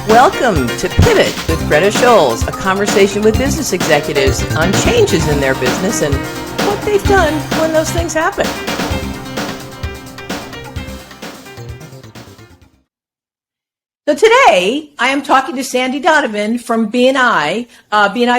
Welcome to Pivot with Greta Scholes, a conversation with business executives on changes in their business and what they've done when those things happen. So today, I am talking to Sandy Donovan from BNI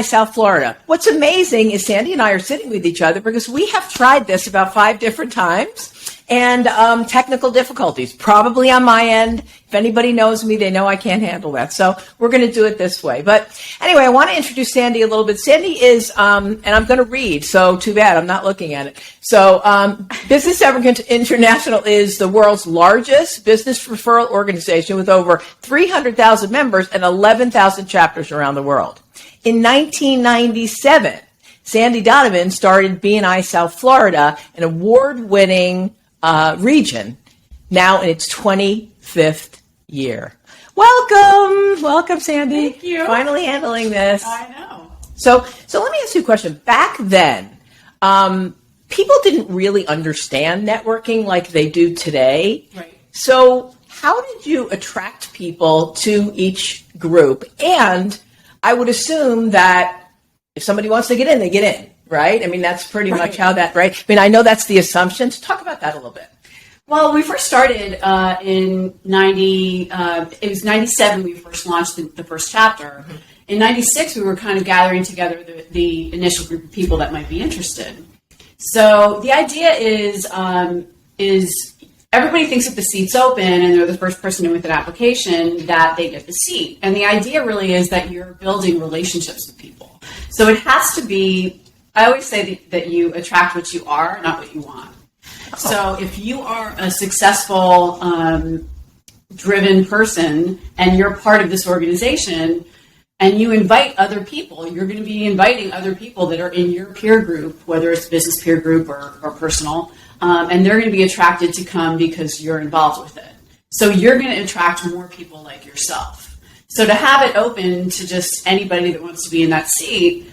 South Florida. What's amazing is Sandy and I are sitting with each other because we have tried this about 5 different times. And technical difficulties, probably on my end. If anybody knows me, they know I can't handle that. So we're going to do it this way. But anyway, I want to introduce Sandy a little bit. Sandy is, and I'm going to read, so too bad, I'm not looking at it. So Business Network International is the world's largest business referral organization with over 300,000 members and 11,000 chapters around the world. In 1997, Sandy Donovan started BNI South Florida, an award-winning region, now in its 25th year. Welcome, Sandy. Thank you. Finally handling this. I know. So let me ask you a question. Back then, people didn't really understand networking like they do today. Right. So how did you attract people to each group? And I would assume that if somebody wants to get in, they get in. Right? I mean, that's pretty much how that, right? I mean, I know that's the assumption. So talk about that a little bit. Well, we first started in 97 we first launched the first chapter. Mm-hmm. In 96, we were kind of gathering together the initial group of people that might be interested. So the idea is everybody thinks if the seat's open and they're the first person in with an application that they get the seat. And the idea really is that you're building relationships with people. So it has to be, I always say that you attract what you are, not what you want. So if you are a successful, driven person and you're part of this organization and you invite other people, you're going to be inviting other people that are in your peer group, whether it's business peer group or personal, and they're going to be attracted to come because you're involved with it. So you're going to attract more people like yourself. So to have it open to just anybody that wants to be in that seat,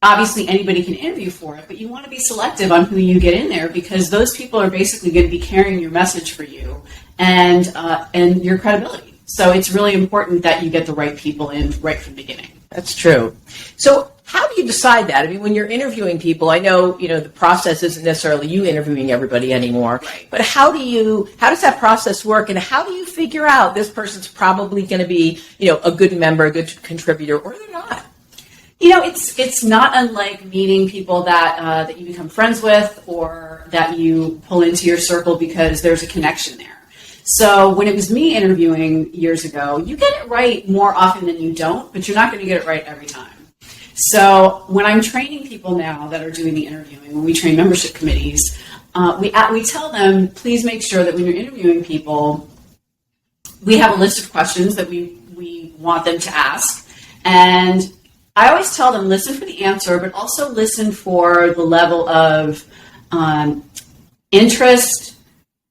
obviously, anybody can interview for it, but you want to be selective on who you get in there because those people are basically going to be carrying your message for you and your credibility. So it's really important that you get the right people in right from the beginning. That's true. So how do you decide that? I mean, when you're interviewing people, I know, the process isn't necessarily you interviewing everybody anymore, right. But how does that process work? And how do you figure out this person's probably going to be, a good member, a good contributor, or they're not? It's not unlike meeting people that you become friends with or that you pull into your circle because there's a connection there. So when it was me interviewing years ago, you get it right more often than you don't, but you're not going to get it right every time. So when I'm training people now that are doing the interviewing, when we train membership committees, we tell them, please make sure that when you're interviewing people, we have a list of questions that we want them to ask. And I always tell them, listen for the answer, but also listen for the level of interest,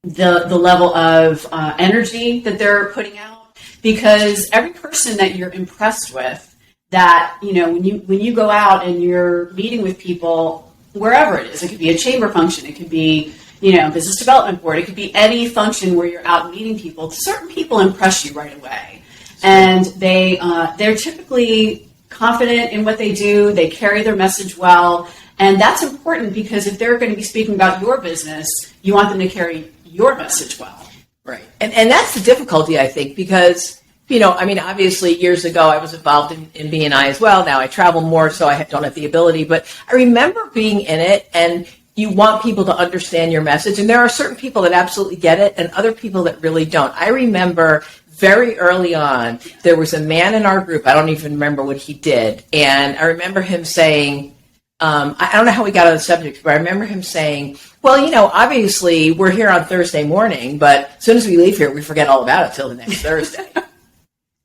the level of energy that they're putting out. Because every person that you're impressed with, that, when you go out and you're meeting with people, wherever it is, it could be a chamber function, it could be, business development board, it could be any function where you're out meeting people, certain people impress you right away. And they're typically confident in what they do, they carry their message well, and that's important because if they're going to be speaking about your business, you want them to carry your message well. Right. And that's the difficulty, I think, because, obviously years ago I was involved in BNI as well. Now I travel more, so I don't have the ability, but I remember being in it and you want people to understand your message, and there are certain people that absolutely get it and other people that really don't. I remember very early on, there was a man in our group, I don't even remember what he did, and I remember him saying, I don't know how we got on the subject, but I remember him saying, well, obviously we're here on Thursday morning, but as soon as we leave here, we forget all about it till the next Thursday.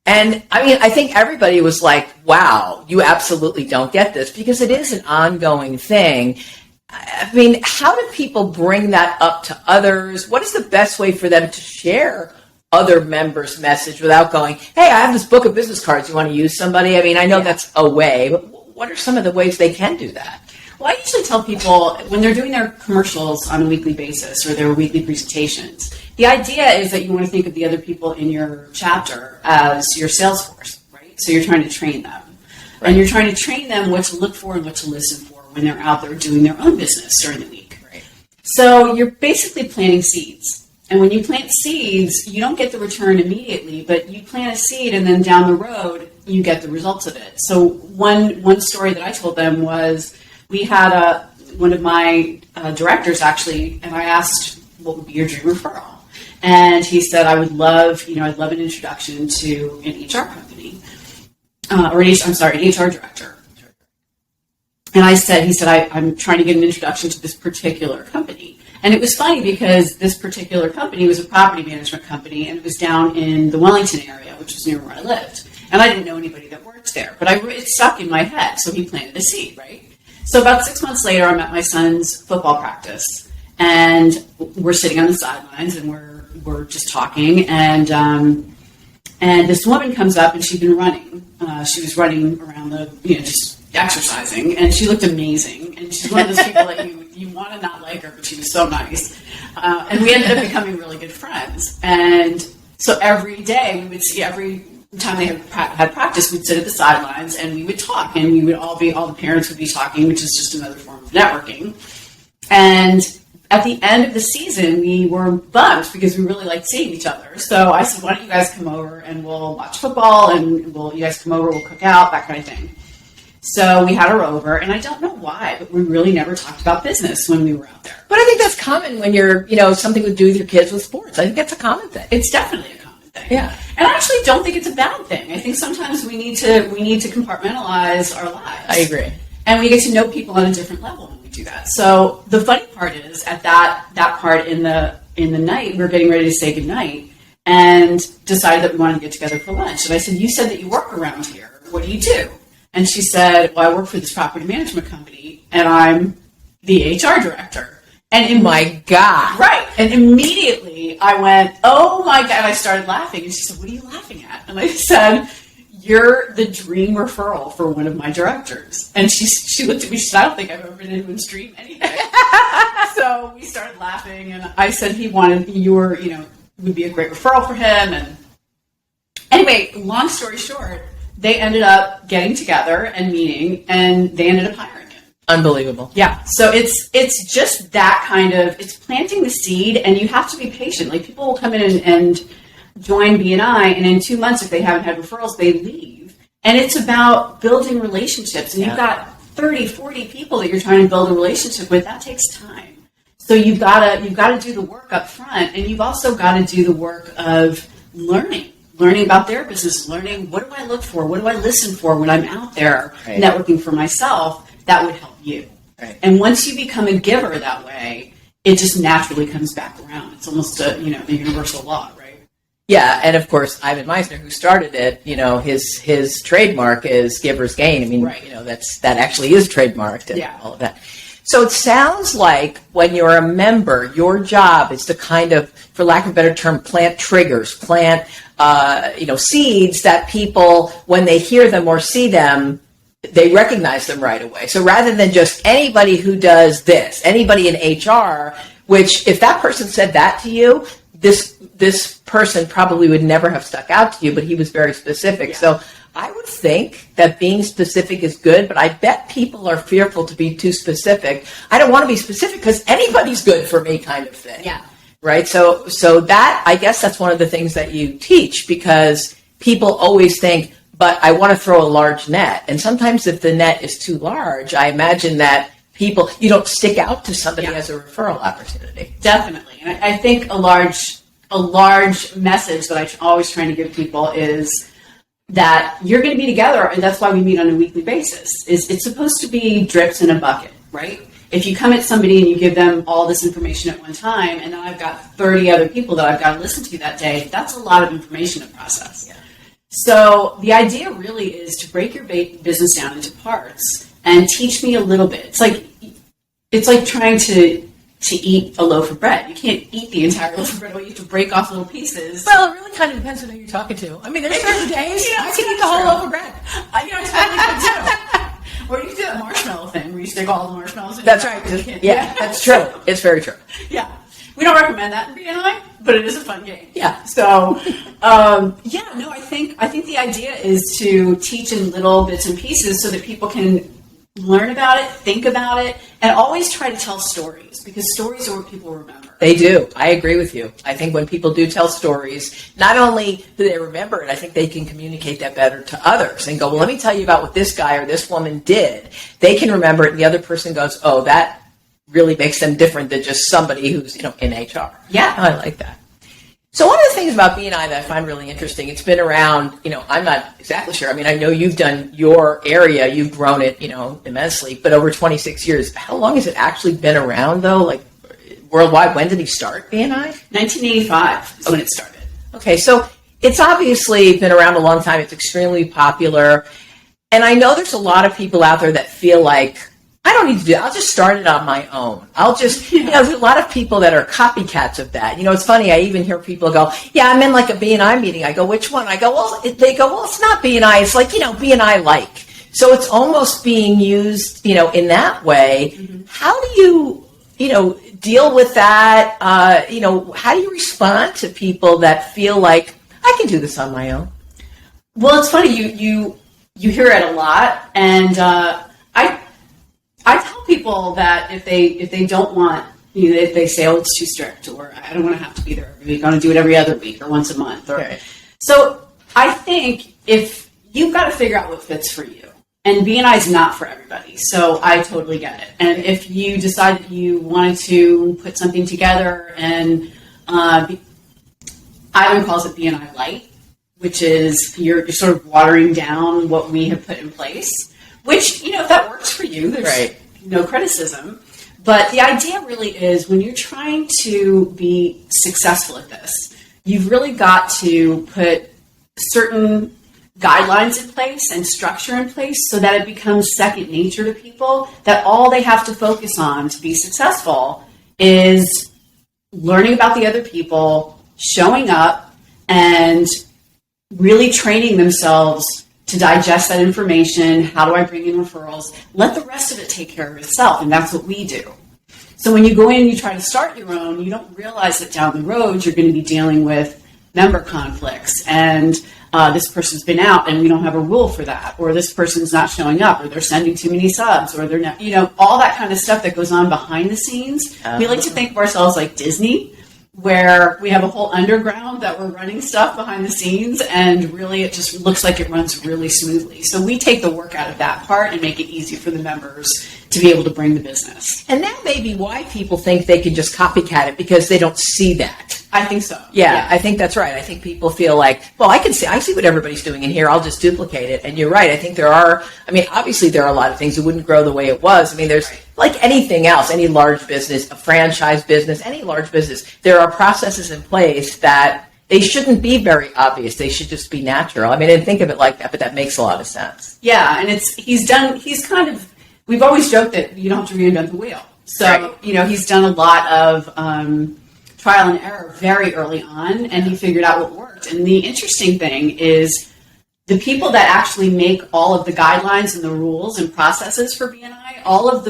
And I think everybody was like, wow, you absolutely don't get this, because it is an ongoing thing. How do people bring that up to others? What is the best way for them to share other members' message without going, hey, I have this book of business cards, you want to use somebody? I know that's a way, but what are some of the ways they can do that? Well, I usually tell people when they're doing their commercials on a weekly basis or their weekly presentations, the idea is that you want to think of the other people in your chapter as your sales force, right? So you're trying to train them. Right. And you're trying to train them what to look for and what to listen for when they're out there doing their own business during the week. Right. So you're basically planting seeds. And when you plant seeds, you don't get the return immediately, but you plant a seed and then down the road, you get the results of it. So one story that I told them was we had one of my directors actually, and I asked, what would be your dream referral? And he said, I'd love an introduction to an HR company, an HR director. And he said, I'm trying to get an introduction to this particular company. And it was funny because this particular company was a property management company, and it was down in the Wellington area, which was near where I lived. And I didn't know anybody that worked there, but it stuck in my head. So he planted a seed, right? So about 6 months later, I'm at my son's football practice, and we're sitting on the sidelines, and we're just talking, and this woman comes up, and she'd been running. She was running around just exercising, and she looked amazing. And she's one of those people that you want to not like her, but she was so nice. And we ended up becoming really good friends. And so every day we would see, every time they had practice, we'd sit at the sidelines and we would talk, and we would all the parents would be talking, which is just another form of networking. And at the end of the season, we were bummed because we really liked seeing each other. So I said, why don't you guys come over and we'll watch football, and you guys come over, we'll cook out, that kind of thing. So we had her over, and I don't know why, but we really never talked about business when we were out there. But I think that's common when you're, something to do with your kids with sports. I think that's a common thing. It's definitely a common thing. Yeah. And I actually don't think it's a bad thing. I think sometimes we need to compartmentalize our lives. I agree. And we get to know people on a different level when we do that. So the funny part is at that part in the night, we were getting ready to say goodnight and decided that we wanted to get together for lunch. And I said, you said that you work around here. What do you do? And she said, well, I work for this property management company, and I'm the HR director. And my God. Right. And immediately I went, oh my God. And I started laughing. And she said, what are you laughing at? And I said, you're the dream referral for one of my directors. And she looked at me, she said, I don't think I've ever been in anyone's dream anything. So we started laughing, and I said would be a great referral for him. And anyway, long story short, they ended up getting together and meeting, and they ended up hiring him. Unbelievable. Yeah. So it's just that kind of, it's planting the seed, and you have to be patient. Like, people will come in and join BNI, and in 2 months, if they haven't had referrals, they leave. And it's about building relationships. And you've got 30, 40 people that you're trying to build a relationship with. That takes time. So you've got to do the work up front, and you've also got to do the work of learning about their business, learning what do I look for, what do I listen for when I'm out there networking for myself. That would help you. Right. And once you become a giver that way, it just naturally comes back around. It's almost a universal law, right? Yeah, and of course, Ivan Meisner, who started it, his trademark is giver's gain. I mean, that actually is trademarked and all of that. So it sounds like when you're a member, your job is to kind of, for lack of a better term, plant triggers, plant seeds that people, when they hear them or see them, they recognize them right away. So rather than just anybody who does this, anybody in HR, which if that person said that to you, this person probably would never have stuck out to you, but he was very specific. Yeah. So I would think that being specific is good, but I bet people are fearful to be too specific. I don't want to be specific because anybody's good for me, kind of thing. Yeah. Right? So that, I guess that's one of the things that you teach, because people always think, but I want to throw a large net. And sometimes if the net is too large, I imagine that you don't stick out to somebody as a referral opportunity. Definitely. And I think a large message that I'm always trying to give people is that you're going to be together, and that's why we meet on a weekly basis. It's supposed to be drips in a bucket, right? If you come at somebody and you give them all this information at one time, and then I've got 30 other people that I've got to listen to that day, that's a lot of information to process. Yeah. So the idea really is to break your business down into parts and teach me a little bit. It's like trying to eat a loaf of bread. You can't eat the entire loaf of bread. You have to break off little pieces. Well, it really kind of depends on who you're talking to. I mean, there's certain days I can eat the whole loaf of bread. I totally could too. Or you can do that marshmallow thing where you stick all the marshmallows in. That's right. Yeah, that's true. It's very true. Yeah. We don't recommend that in BNI, but it is a fun game. Yeah. So, I think the idea is to teach in little bits and pieces so that people can learn about it, think about it, and always try to tell stories, because stories are what people remember. They do. I agree with you. I think when people do tell stories, not only do they remember it, I think they can communicate that better to others and go, well, let me tell you about what this guy or this woman did. They can remember it, and the other person goes, oh, that really makes them different than just somebody who's, in HR. Yeah. I like that. So one of the things about BNI that I find really interesting, it's been around, I'm not exactly sure. I mean, I know you've done your area, you've grown it, immensely, but over 26 years. How long has it actually been around, though? Like, worldwide, when did he start BNI? 1985 is when it started. Okay, so it's obviously been around a long time. It's extremely popular. And I know there's a lot of people out there that feel like, I don't need to do it. I'll just start it on my own. I'll just, there's a lot of people that are copycats of that. It's funny. I even hear people go, yeah, I'm in like a BNI meeting. I go, which one? I go, they go, well, it's not BNI. It's like, BNI like. So it's almost being used, in that way. Mm-hmm. How do you, deal with that? How do you respond to people that feel like I can do this on my own? Well, it's funny. You hear it a lot. And, I tell people that if they don't want, if they say, oh, it's too strict, or I don't want to have to be there every week, I want to do it every other week or once a month. So I think if you've got to figure out what fits for you, and BNI is not for everybody, so I totally get it. And if you decide that you wanted to put something together, and Ivan calls it BNI Light, which is you're sort of watering down what we have put in place. Which, if that works for you, there's no criticism. But the idea really is when you're trying to be successful at this, you've really got to put certain guidelines in place and structure in place so that it becomes second nature to people, that all they have to focus on to be successful is learning about the other people, showing up, and really training themselves to digest that information. How do I bring in referrals? Let the rest of it take care of itself, and that's what we do. So when you go in and you try to start your own, you don't realize that down the road you're going to be dealing with member conflicts, and this person's been out and we don't have a rule for that, or this person's not showing up, or they're sending too many subs, or they're not, all that kind of stuff that goes on behind the scenes. We like to think of ourselves like Disney, where we have a whole underground that we're running stuff behind the scenes, and really it just looks like it runs really smoothly. So we take the work out of that part and make it easy for the members to be able to bring the business. And that may be why people think they can just copycat it, because they don't see that. I think so. Yeah, I think that's right. I think people feel like, well, I see what everybody's doing in here. I'll just duplicate it. And you're right. I think obviously there are a lot of things that wouldn't grow the way it was. There's like anything else, any large business, a franchise business, any large business, there are processes in place that they shouldn't be very obvious. They should just be natural. I didn't think of it like that, but that makes a lot of sense. Yeah, and we've always joked that you don't have to reinvent the wheel. So, he's done a lot of trial and error very early on, and he figured out what worked. And the interesting thing is the people that actually make all of the guidelines and the rules and processes for BNI, all of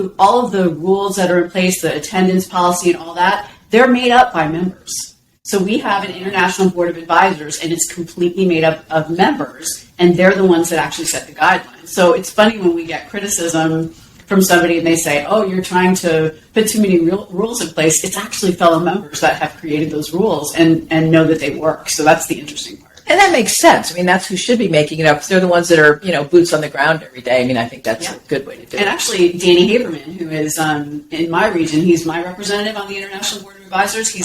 the rules that are in place, the attendance policy and all that, they're made up by members. So we have an international board of advisors, and it's completely made up of members, and they're the ones that actually set the guidelines. So it's funny when we get criticism from somebody and they say, oh, you're trying to put too many rules in place. It's actually fellow members that have created those rules and know that they work. So that's the interesting part. And that makes sense. That's who should be making it up, because they're the ones that are, boots on the ground every day. I think that's a good way to do it. And actually, Danny Haberman, who is in my region, he's my representative on the International Board of Advisors. He's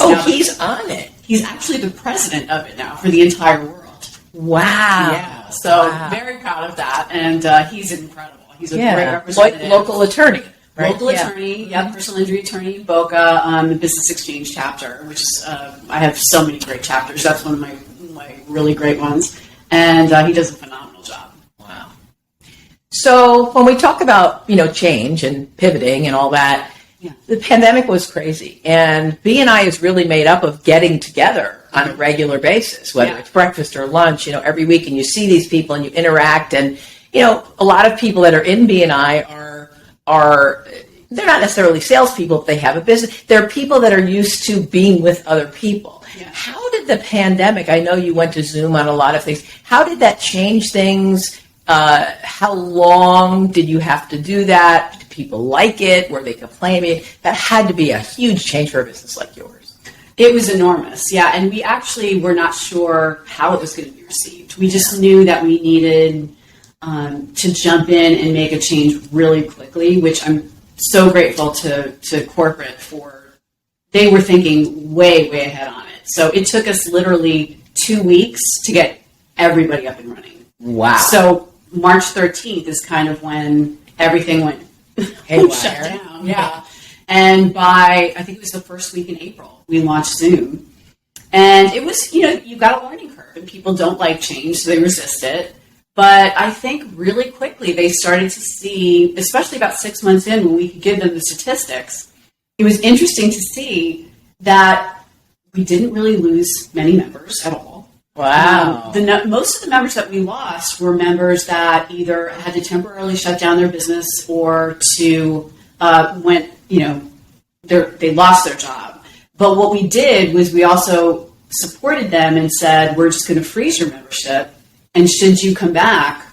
on it. He's actually the president of it now for the entire world. Wow. Yeah. So very proud of that. And he's incredible. He's a great representative. Local attorney. Right? Local attorney, personal injury attorney in Boca, the Business Exchange chapter, which is, I have so many great chapters. That's one of my really great ones. And he does a phenomenal job. Wow. So when we talk about, change and pivoting and all that, the pandemic was crazy. And BNI is really made up of getting together on a regular basis, whether it's breakfast or lunch, every week. And you see these people and you interact. And, a lot of people that are in BNI are they're not necessarily salespeople if they have a business. They're people that are used to being with other people. Yeah. How did the pandemic, I know you went to Zoom on a lot of things, how did that change things? How long did you have to do that? Did people like it? Were they complaining? That had to be a huge change for a business like yours. It was enormous, yeah. And we actually were not sure how it was going to be received. We just knew that we needed to jump in and make a change really quickly, which I'm so grateful to corporate for. They were thinking way, way ahead on it. So it took us literally 2 weeks to get everybody up and running. Wow. So March 13th is kind of when everything went shut down. Yeah. And by, I think it was the first week in April, we launched Zoom. And it was, you've got a learning curve, and people don't like change, so they resist it. But I think really quickly they started to see, especially about 6 months in when we could give them the statistics, it was interesting to see that we didn't really lose many members at all. Wow. Most of the members that we lost were members that either had to temporarily shut down their business or they lost their job. But what we did was we also supported them and said, we're just going to freeze your membership. And should you come back,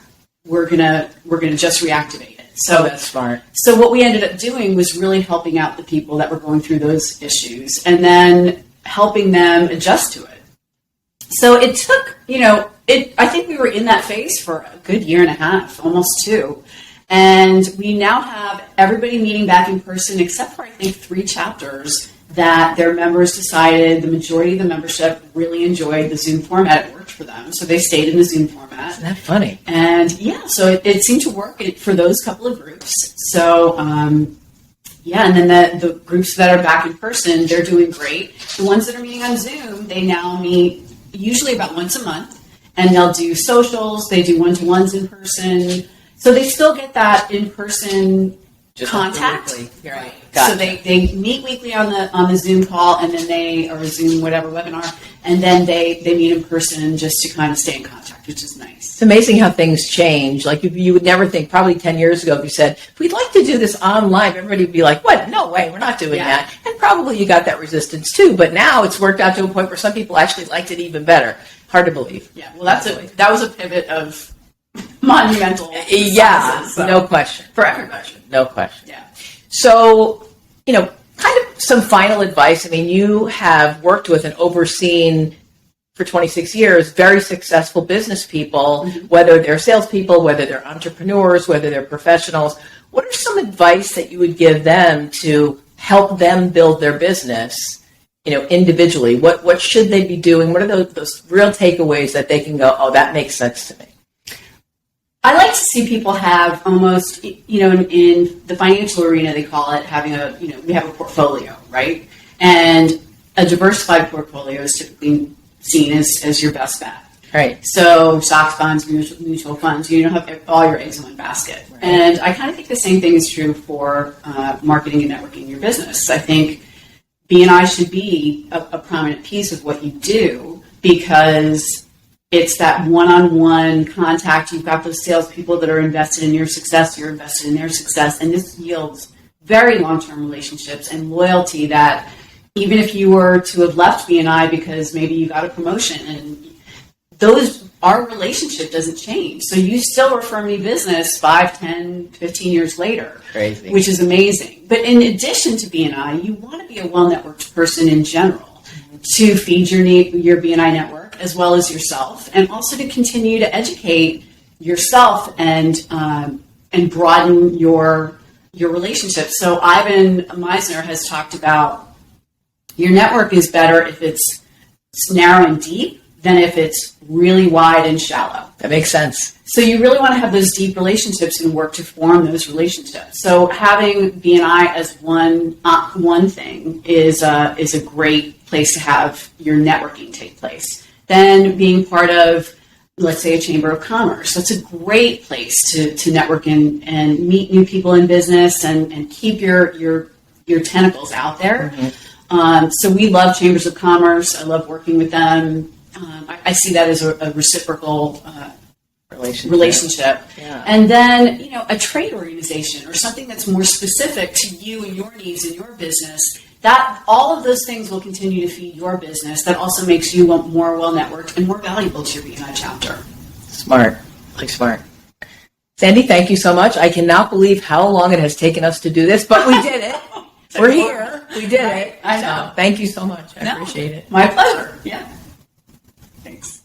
we're gonna just reactivate it. So that's smart. So what we ended up doing was really helping out the people that were going through those issues, and then helping them adjust to it. So it took, I think we were in that phase for a good year and a half, almost 2. And we now have everybody meeting back in person, except for I think 3 chapters that their members decided, the majority of the membership really enjoyed the Zoom format. It worked for them, so they stayed in the Zoom format. Isn't that funny? And so it seemed to work for those couple of groups. So, and then the groups that are back in person, they're doing great. The ones that are meeting on Zoom, they now meet usually about once a month, and they'll do socials, they do one-to-ones in person. So they still get that in-person contact. Right. Gotcha. So they meet weekly on the Zoom call, and then or Zoom whatever webinar, and then they meet in person just to kind of stay in contact, which is nice. It's amazing how things change. Like you would never think, probably 10 years ago, if you said, we'd like to do this online, everybody would be like, what? No way, we're not doing that. And probably you got that resistance too, but now it's worked out to a point where some people actually liked it even better. Hard to believe. Yeah, well, that was a pivot of monumental sizes, so. No question. For everybody. No question. Yeah. So, kind of some final advice. I mean, you have worked with and overseen for 26 years very successful business people, whether they're salespeople, whether they're entrepreneurs, whether they're professionals. What are some advice that you would give them to help them build their business, individually? What should they be doing? What are those real takeaways that they can go, oh, that makes sense to me? I like to see people have almost, in the financial arena, they call it having we have a portfolio, right? And a diversified portfolio is typically seen as your best bet. Right. So stocks, bonds, mutual funds, you don't have all your eggs in one basket. Right. And I kind of think the same thing is true for marketing and networking your business. I think BNI should be a prominent piece of what you do, because it's that one-on-one contact. You've got those salespeople that are invested in your success. You're invested in their success. And this yields very long-term relationships and loyalty that even if you were to have left BNI because maybe you got a promotion, and our relationship doesn't change. So you still refer me business 5, 10, 15 years later. Crazy. Which is amazing. But in addition to BNI, you want to be a well-networked person in general to feed your BNI network, as well as yourself, and also to continue to educate yourself and broaden your relationships. So Ivan Meisner has talked about your network is better if it's narrow and deep than if it's really wide and shallow. That makes sense. So you really want to have those deep relationships and work to form those relationships. So having BNI as one thing is a great place to have your networking take place. Then being part of, let's say, a chamber of commerce. That's a great place to network and meet new people in business and keep your tentacles out there. Mm-hmm. So we love chambers of commerce. I love working with them. I see that as a reciprocal relationship. Yeah. And then, a trade organization or something that's more specific to you and your needs and your business, that all of those things will continue to feed your business. That also makes you more well-networked and more valuable to your BNI chapter. Smart. Like smart. Sandy, thank you so much. I cannot believe how long it has taken us to do this, but we did it. We're here. We did it. I know. So, thank you so much. I appreciate it. My pleasure. Yeah. Thanks.